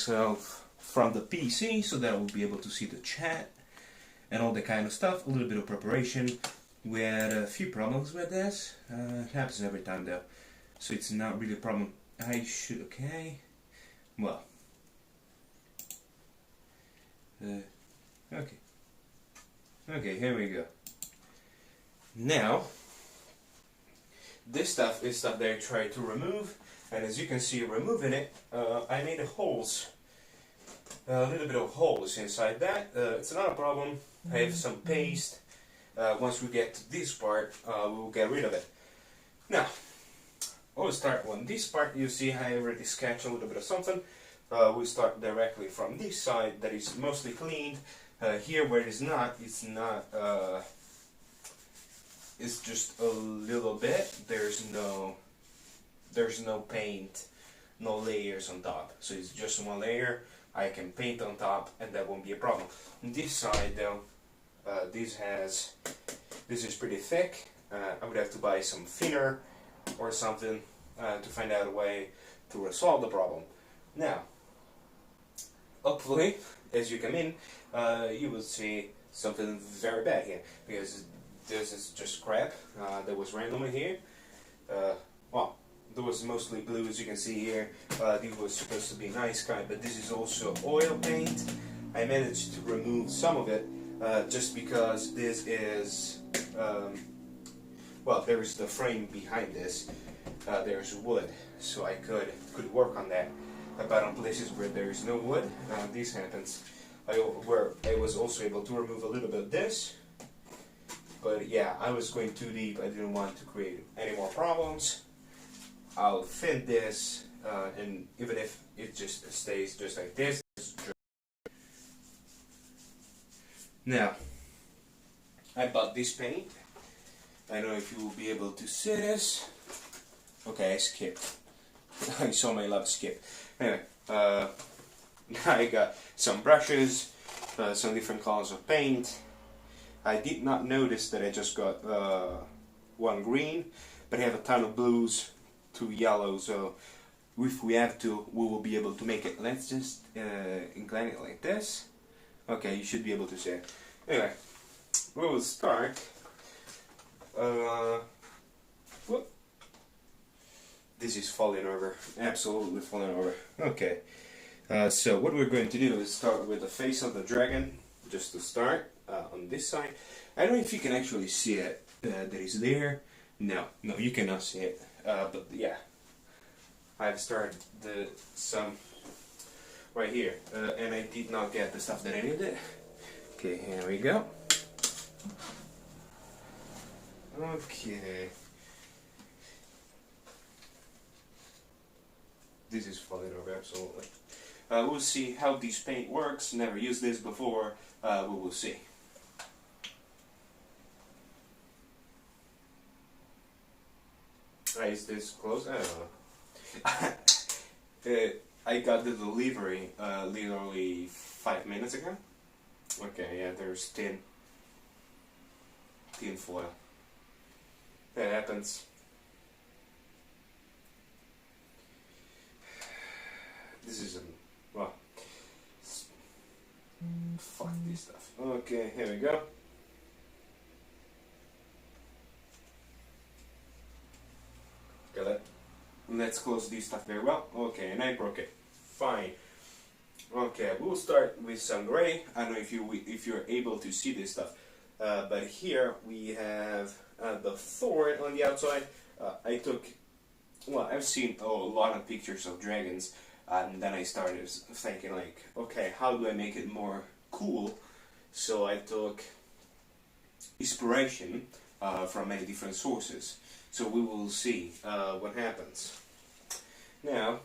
myself from the PC so that I will be able to see the chat and all that kind of stuff. A little bit of preparation. We had a few problems with this. It happens every time though, so it's not really a problem. I should, okay. Well, okay. Okay, here we go. Now, this stuff is stuff that I tried to remove, and as you can see, removing it, I made a little bit of holes inside that. It's not a problem. I have some paste. Once we get to this part, we will get rid of it. Now, we'll start on this part. You see I already sketched a little bit of something. We'll start directly from this side that is mostly cleaned. Here where it's not, it's just a little bit. There's no paint, no layers on top. So it's just one layer. I can paint on top and that won't be a problem. On this side though, this is pretty thick. I would have to buy some thinner or something to find out a way to resolve the problem. Now, hopefully, as you come in, you will see something very bad here, because this is just crap that was randomly here. Well, there was mostly blue, as you can see here. This was supposed to be nice sky, but this is also oil paint. I managed to remove some of it just because this is, well, there is the frame behind this. There's wood, so I could work on that. But on places where there is no wood, this happens. I was also able to remove a little bit of this, but yeah, I was going too deep. I didn't want to create any more problems. I'll thin this, and even if it just stays just like this. Now, I bought this paint. I don't know if you will be able to see this. Okay, I skipped. I saw my love skip. Anyway, I got some brushes, some different colors of paint. I did not notice that I just got one green, but I have a ton of blues, 2 yellows, so if we have to, we will be able to make it. Let's just incline it like this. Okay, you should be able to see it. Anyway, we will start. Whoop. This is falling over, absolutely falling over. Okay, so what we're going to do is start with the face of the dragon, just to start on this side. I don't know if you can actually see it, that is there. No, you cannot see it, but yeah, I've started some right here, and I did not get the stuff that I needed. Okay, here we go. Okay. This is falling over, absolutely. We'll see how this paint works. Never used this before. We will see. Is this close? I don't know. I got the delivery literally 5 minutes ago. Okay, yeah, there's tin foil. That happens. This is well, fuck this stuff. Okay, here we go. Got it. Let's close this stuff very well. Okay, and I broke it. Fine. Okay, we'll start with some gray. I don't know if you're able to see this stuff, but here we have the thorn on the outside. I've seen a lot of pictures of dragons. And then I started thinking like, okay, how do I make it more cool? So I took inspiration from many different sources. So we will see what happens. Now,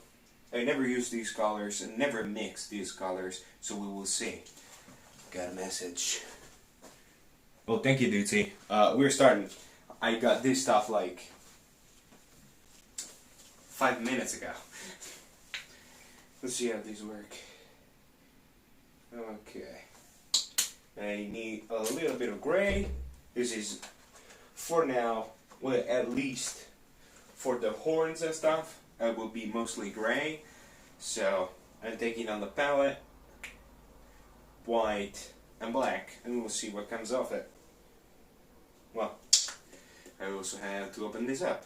I never use these colors and never mix these colors, so we will see. Got a message. Well, thank you, Duty. We're starting. I got this stuff like 5 minutes ago. Let's see how these work. Okay. I need a little bit of gray. This is, for now, well, at least for the horns and stuff, it will be mostly gray. So, and taking on the palette, white and black, and we'll see what comes off it. Well, I also have to open this up.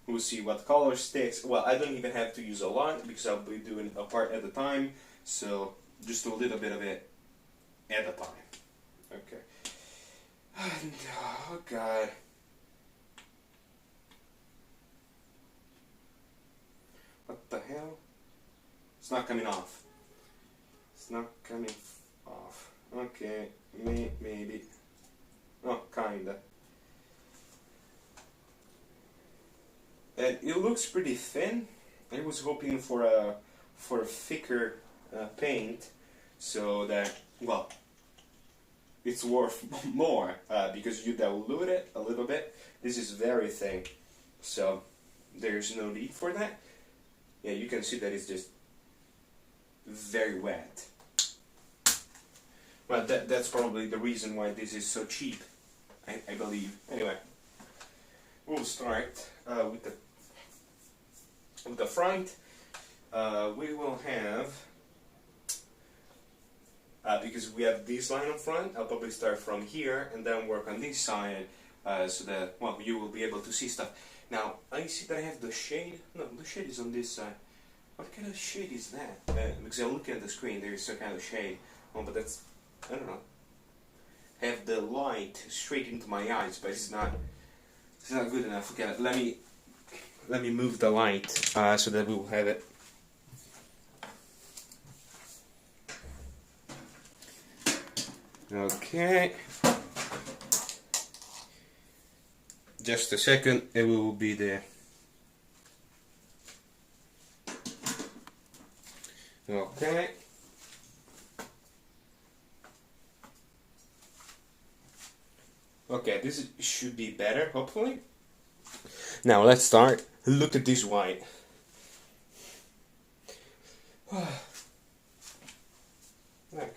We'll see what color sticks. Well, I don't even have to use a lot because I'll be doing a part at a time, so just a little bit of it at a time. Okay. And, oh god. What the hell? It's not coming off. It's not coming off. Okay, maybe. Oh, kinda. And it looks pretty thin. I was hoping for a thicker paint, so that, well, it's worth more because you dilute it a little bit. This is very thin, so there's no need for that. Yeah, you can see that it's just very wet. Well, that's probably the reason why this is so cheap, I believe. Anyway, we'll start with the front. We will have, because we have this line up front, I'll probably start from here and then work on this side so that, well, you will be able to see stuff. Now, I see that I have the shade. No, the shade is on this side. What kind of shade is that? Because I'm looking at the screen, there is some kind of shade. Oh, but that's, I don't know. I have the light straight into my eyes, but it's not good enough. Okay, let me move the light so that we will have it. Okay. Just a second, and we will be there. Okay. Okay, this should be better, hopefully. Now let's start. Look at this white. Okay. Okay.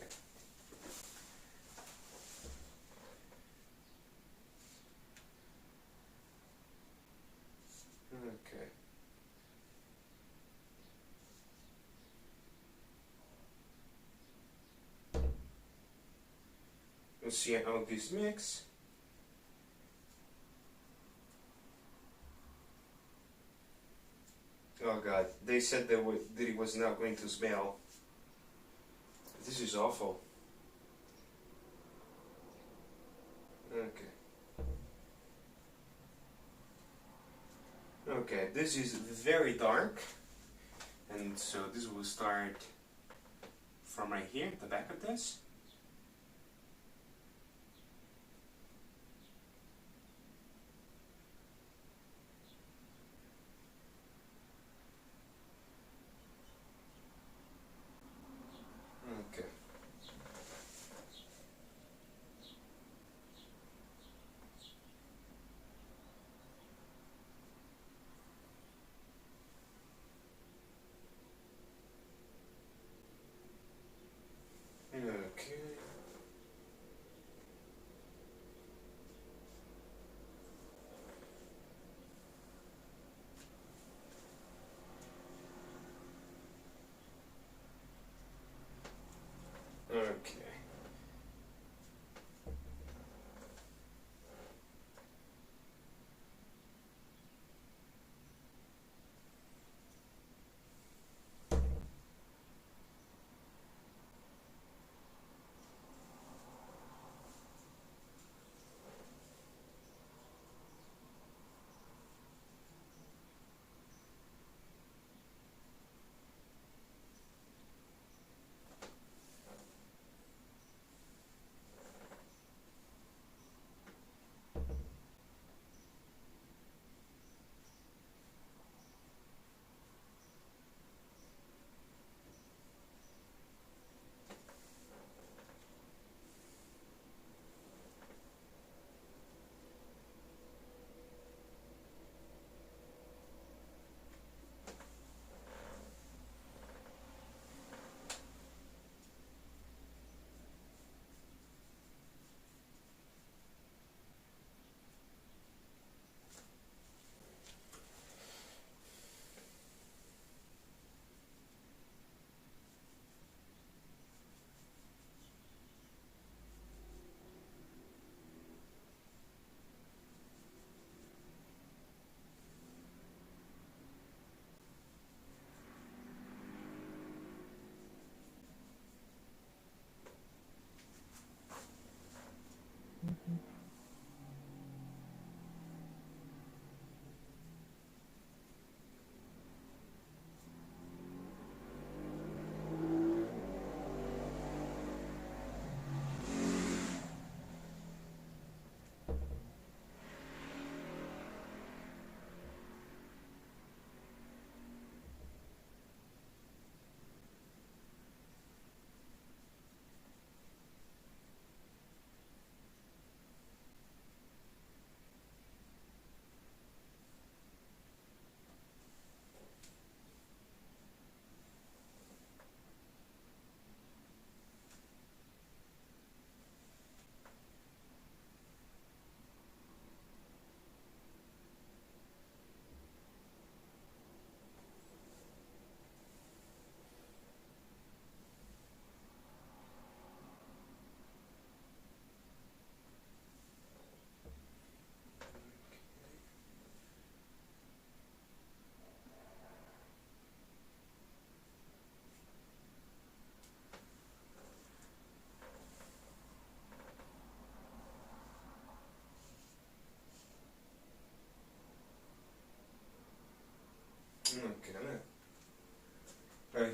Let's see how this mix. Oh god, they said that it was not going to smell. This is awful. Okay. Okay, this is very dark. And so this will start from right here, the back of this. Okay.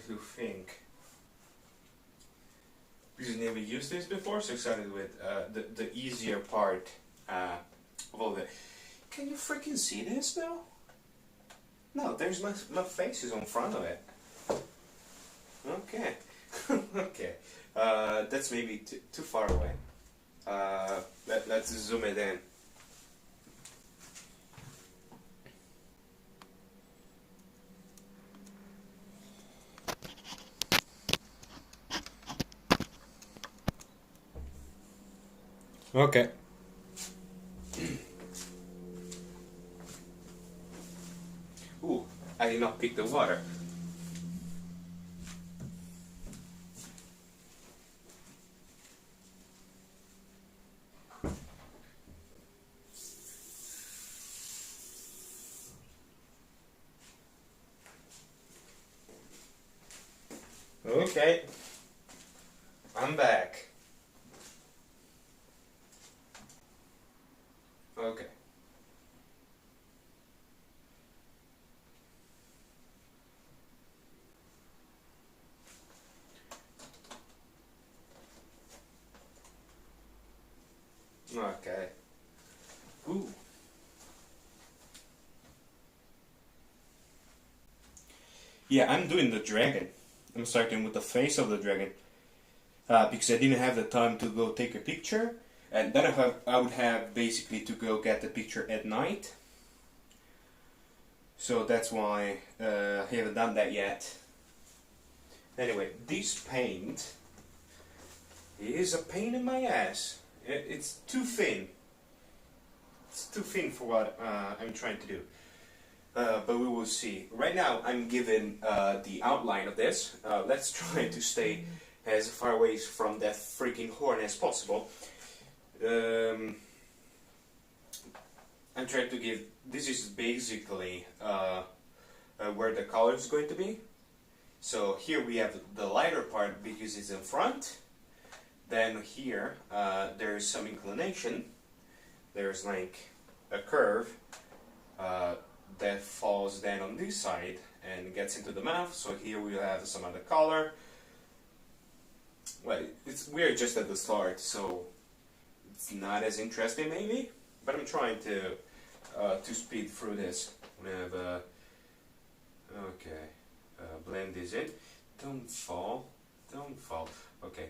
to think. Because I never used this before, so I started with the easier part of all the... Can you freaking see this now? No, there's my face is on front of it. Okay. Okay. That's maybe too far away. Let's zoom it in. Okay. Ooh, I did not pick the water. Okay, I'm back. Okay. Okay. Ooh. Yeah, I'm doing the dragon. I'm starting with the face of the dragon. Because I didn't have the time to go take a picture. And then I would have basically to go get the picture at night. So that's why I haven't done that yet. Anyway, this paint is a pain in my ass. It's too thin. It's too thin for what I'm trying to do. But we will see. Right now I'm given the outline of this. Let's try to stay as far away from that freaking horn as possible. I'm trying to give... This is basically where the color is going to be. So here we have the lighter part because it's in front. Then here there's some inclination. There's like a curve that falls then on this side and gets into the mouth. So here we have some other color. Well, we're just at the start, so it's not as interesting maybe. But I'm trying to speed through this. We have okay, blend this in. Don't fall. Don't fall. Okay,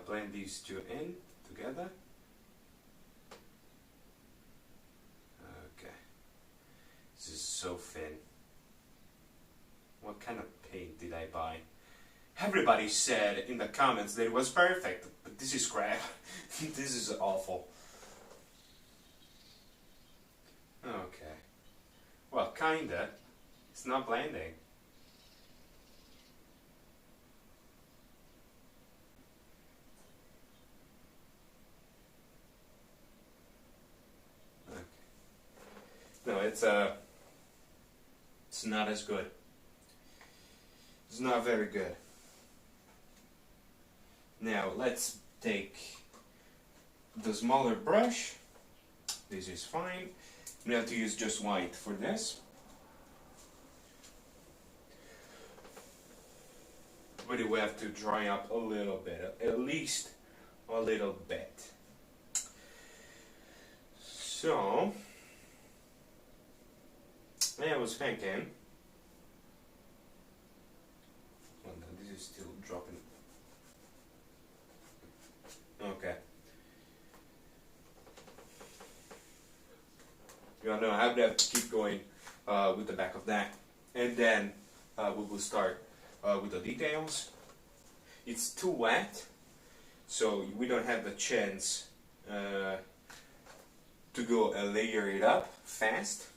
blend these two in together. Okay, this is so thin. What kind of paint did I buy? Everybody said in the comments that it was perfect, but this is crap. This is awful. Okay. Well, kinda. It's not blending. Okay. No, it's not as good. It's not very good. Now let's take the smaller brush. This is fine. We have to use just white for this. But we have to dry up a little bit, at least a little bit. So, I was thinking, oh no, this is still dropping. Okay. You know, I would have to keep going with the back of that, and then we will start with the details. It's too wet, so we don't have the chance to go and layer it up fast.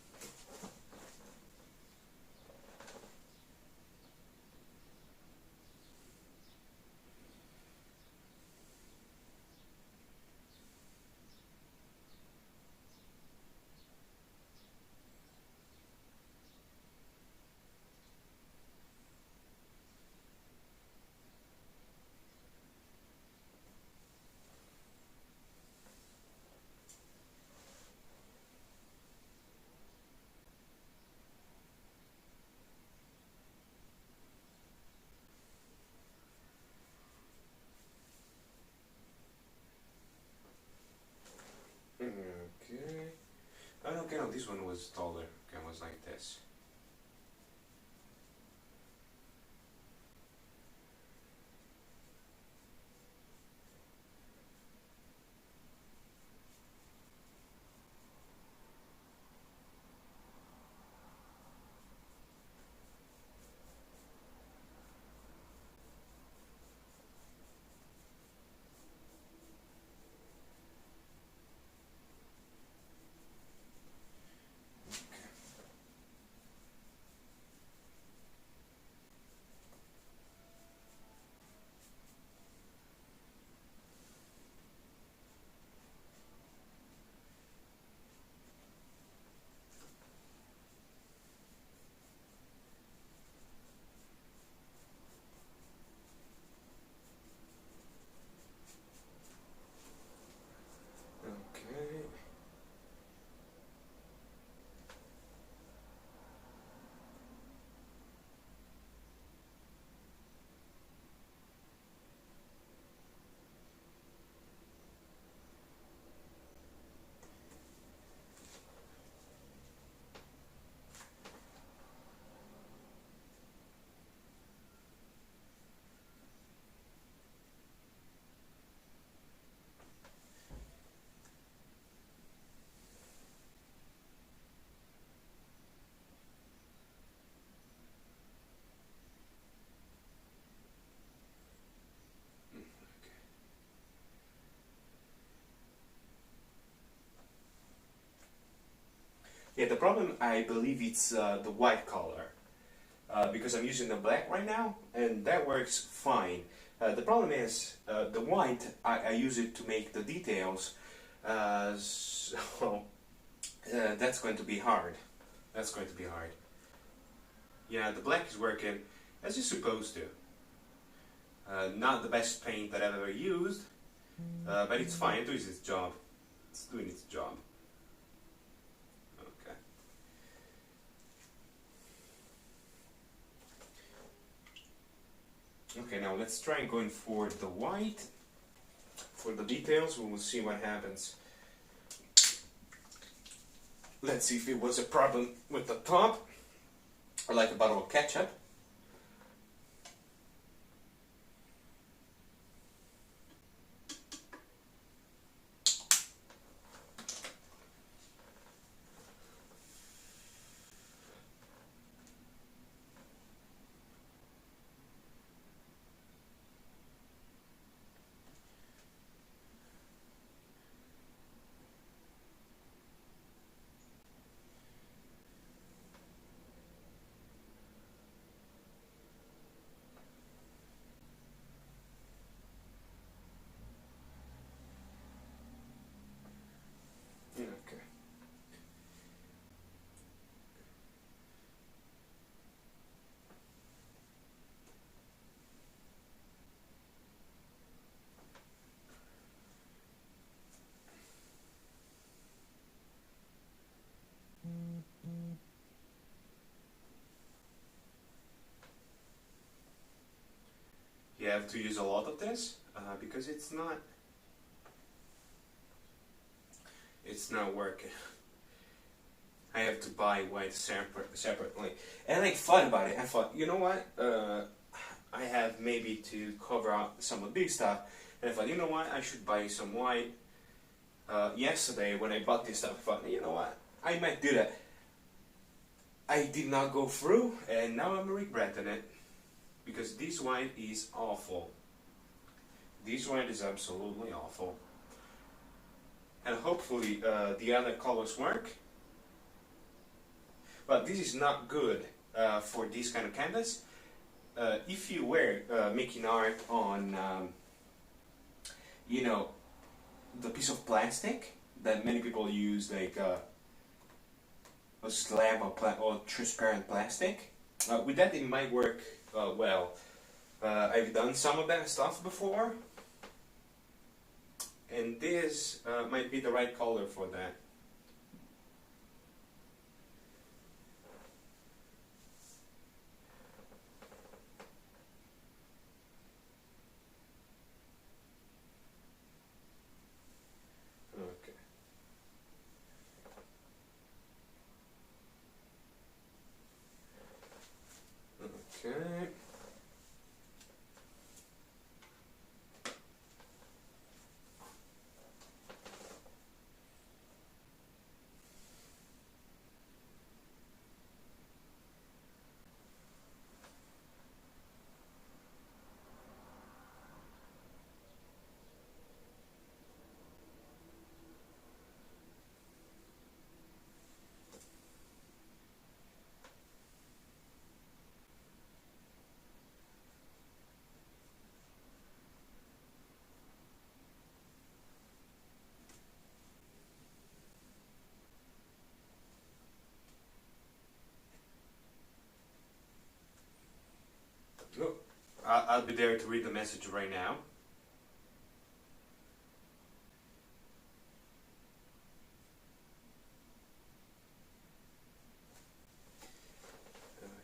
was taller, can was like this. Okay. Yeah, the problem, I believe it's the white color. Because I'm using the black right now, and that works fine. The problem is, the white, I use it to make the details, so that's going to be hard. That's going to be hard. Yeah, the black is working as it's supposed to. Not the best paint that I've ever used, but it's fine, it does its job. It's doing its job. Okay. Okay, now let's try going for the white. For the details, we will see what happens. Let's see if it was a problem with the top, or like a bottle of ketchup. Okay. You have to use a lot of this because it's not working. I have to buy white separately. And I thought about it. I thought, you know what? I have maybe to cover up some of this stuff. And I thought, you know what? I should buy some white. Yesterday, when I bought this stuff, I thought, you know what? I might do that. I did not go through, and now I'm regretting it. Because this white is awful. This white is absolutely awful. And hopefully the other colors work. But this is not good for this kind of canvas. If you were making art on, you know, the piece of plastic that many people use, like a slab or transparent plastic, with that it might work well. I've done some of that stuff before, and this might be the right color for that. Okay. Oh, I'll be there to read the message right now.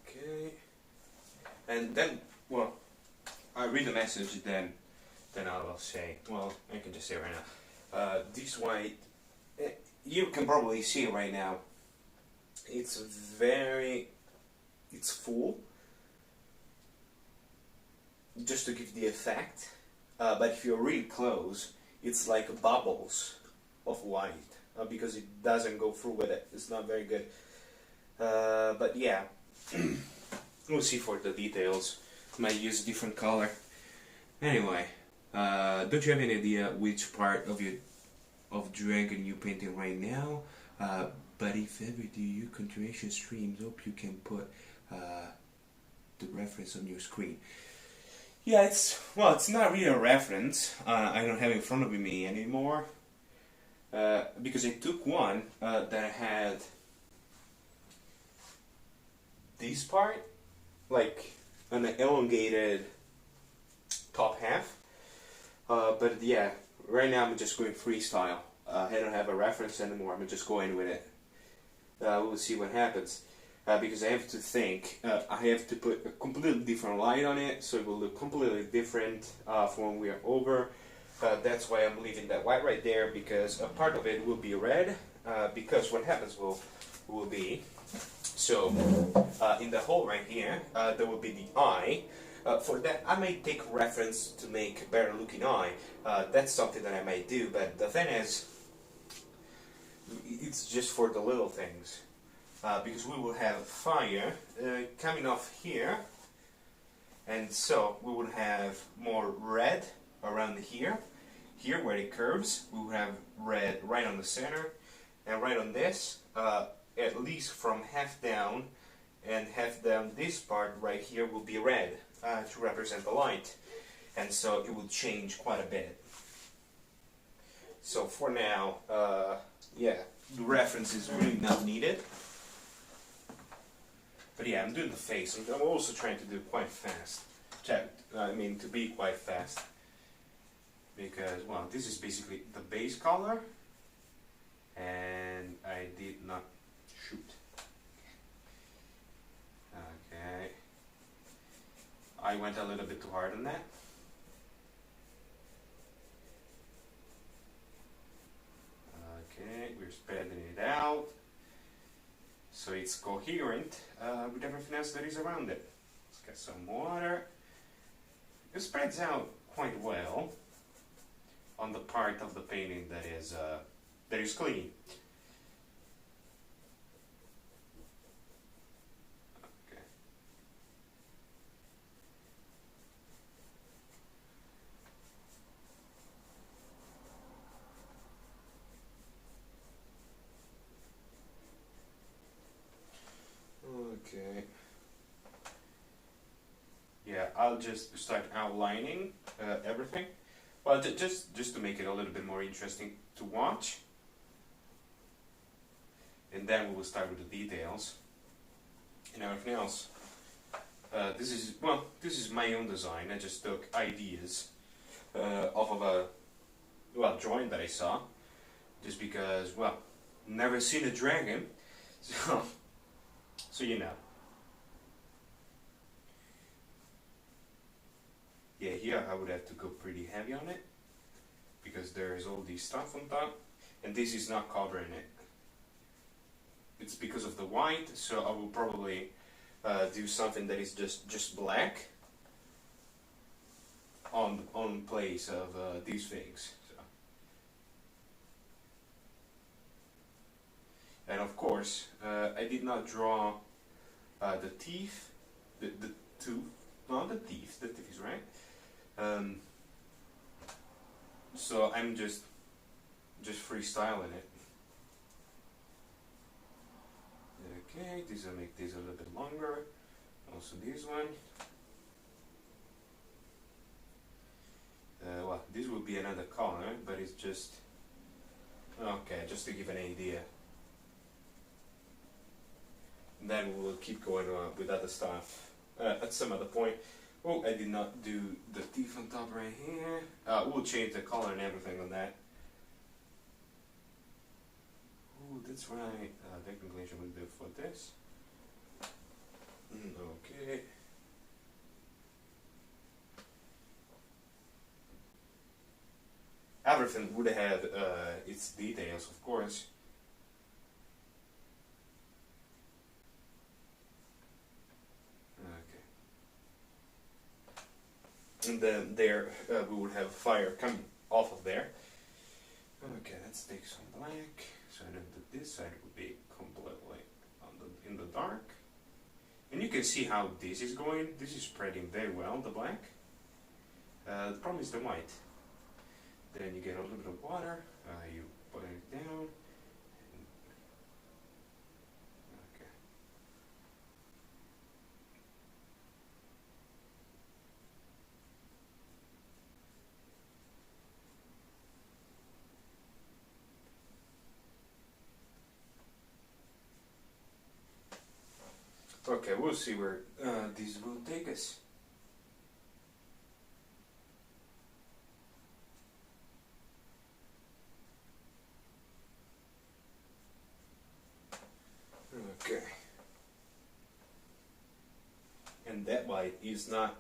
Okay. And then, well, I read the message, then I will say, well, I can just say right now, this white, you can probably see right now, it's full, just to give the effect, but if you're really close, it's like bubbles of white, because it doesn't go through with it, it's not very good, but yeah, we'll see for the details, might use a different color. Anyway, don't you have any idea which part of Dragon you're painting right now? But if ever do you continuation streams, hope you can put the reference on your screen. Yeah, it's not really a reference. I don't have it in front of me anymore because I took one that had this part, like an elongated top half. But yeah, right now I'm just going freestyle. I don't have a reference anymore. I'm just going with it. We'll see what happens. Because I have to think, I have to put a completely different light on it, so it will look completely different from when we are over. That's why I'm leaving that white right there, because a part of it will be red, because what happens will be, so in the hole right here, there will be the eye. For that, I may take reference to make a better looking eye. That's something that I might do, but the thing is, it's just for the little things. Because we will have fire coming off here, and so we will have more red around here where it curves. We will have red right on the center, and right on this, at least from half down and half down this part right here will be red to represent the light, and so it will change quite a bit. So for now, yeah, the reference is really not needed. But yeah, I'm doing the face. I'm also trying to do quite fast. To be quite fast. Because, well, this is basically the base color. And I did not shoot. Okay. I went a little bit too hard on that. Okay, we're spreading it out. So it's coherent with everything else that is around it. Let's get some water. It spreads out quite well on the part of the painting that is clean. Okay. Okay. Yeah, I'll just start outlining everything. Well, just to make it a little bit more interesting to watch. And then we will start with the details and everything else. This is my own design. I just took ideas off of a drawing that I saw, just because never seen a dragon, so you know. Yeah, here I would have to go pretty heavy on it because there is all this stuff on top, and this is not covering it. It's because of the white, so I will probably do something that is just black on place of these things. So. And of course, I did not draw the teeth, the tooth, not the teeth. The teeth is right. So I'm just freestyling it. Okay, this will make this a little bit longer. Also this one. This will be another color, but it's just okay, just to give an idea. And then we will keep going on with other stuff at some other point. Oh, I did not do the teeth on top right here. We'll change the color and everything on that. Oh, that's right. Technically, I should do for this. Okay. Everything would have its details, of course. Okay. And then there we would have fire coming off of there. Okay, let's take some black. So I know that this side would be completely in the dark. And you can see how this is going. This is spreading very well, the black. The problem is the white. Then you get a little bit of water, you put it down. Okay, we'll see where this will take us. Okay. And that white is not...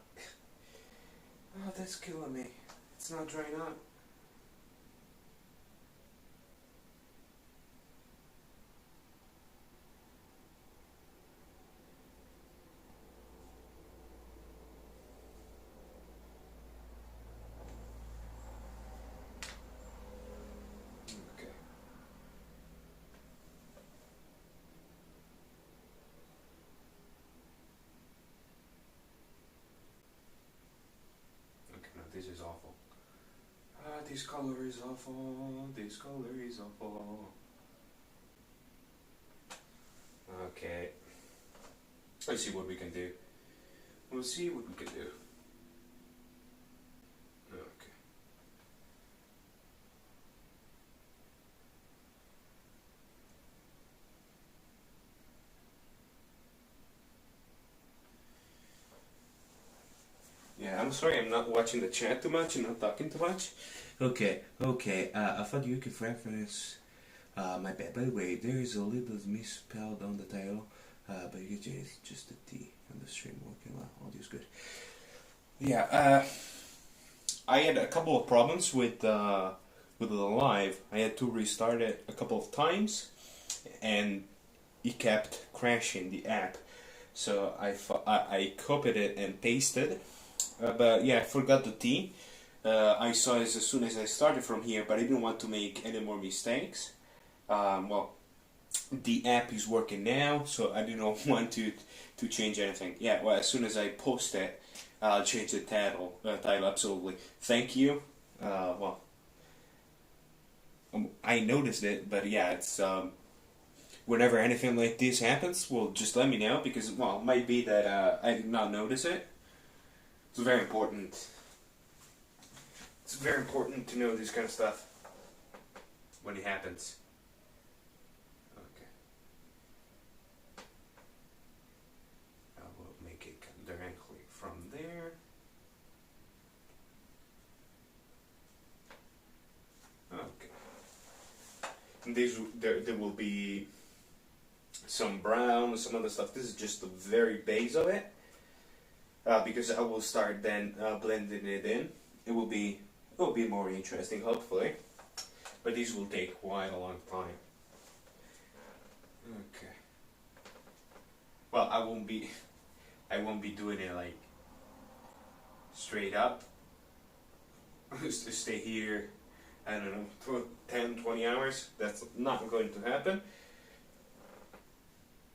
Oh, that's killing me. It's not drying up. Okay. Okay, now this is awful. This color is awful. This color is awful. Okay. Let's see what we can do. We'll see what we can do. Okay. Yeah, I'm sorry I'm not watching the chat too much and not talking too much. Okay, I thought you could reference... my bad. By the way, there is a little misspelled on the title, but you get just the T on the stream working well. Audio is good. Yeah, I had a couple of problems with the live. I had to restart it a couple of times, and it kept crashing the app. So I copied it and pasted, but yeah, I forgot the T. I saw it as soon as I started from here, but I didn't want to make any more mistakes. Well, the app is working now, so I do not want to change anything. Yeah, well, as soon as I post it, I'll change the title. Absolutely. Thank you. Well, I noticed it, but yeah, it's whenever anything like this happens, well, just let me know, because well, it might be that I did not notice it. It's very important. It's very important to know this kind of stuff when it happens. Directly from there. Okay. And there will be some brown, some other stuff. This is just the very base of it, because I will start then blending it in. It will be more interesting, hopefully, but these will take quite a long time. Okay. Well, I won't be doing it like straight up. Just to stay here, I don't know, 10, 20 hours. That's not going to happen.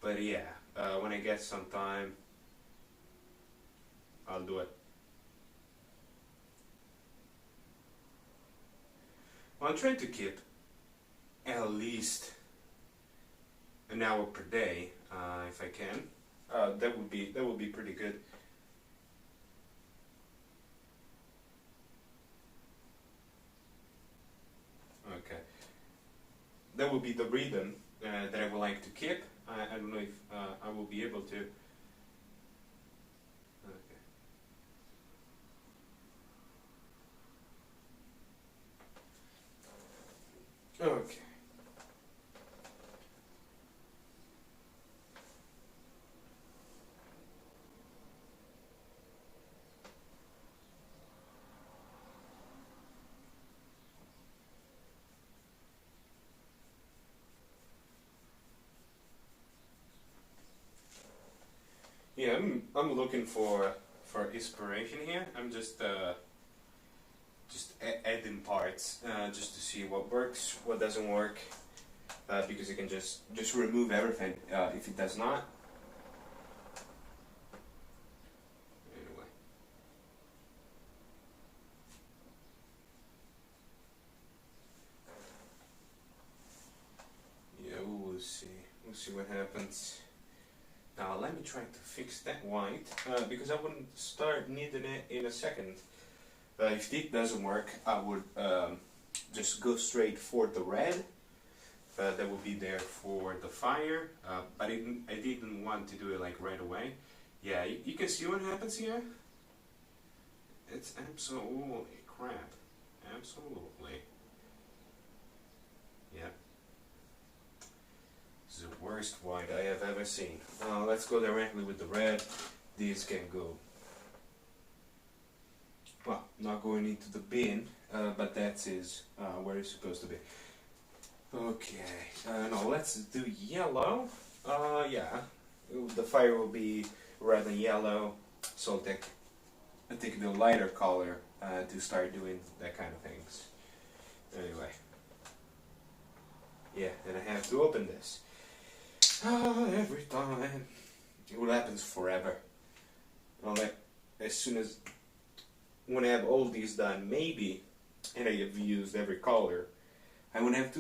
But yeah, when I get some time, I'll do it. Well, I'm trying to keep at least an hour per day, if I can. That would be pretty good. Okay. That would be the rhythm that I would like to keep. I don't know if I will be able to. Okay. Yeah, I'm looking for inspiration here. I'm just adding parts just to see what works, what doesn't work, because you can just remove everything if it does not. Anyway, yeah, we'll see. We'll see what happens. Now let me try to fix that white because I wouldn't start needing it in a second. If this doesn't work, I would just go straight for the red. That will be there for the fire, but I didn't want to do it like right away. Yeah, you can see what happens here. It's absolutely crap. Absolutely. Yeah. This is the worst white I have ever seen. Let's go directly with the red. These can go. Well, not going into the bin, but that is where it's supposed to be. Okay, now let's do yellow. Yeah, the fire will be red and yellow, so I take the lighter color to start doing that kind of things. Anyway, yeah, and I have to open this. Every time. It will happen forever. Like, as soon as, when I have all these done, maybe, and I have used every color, I won't have to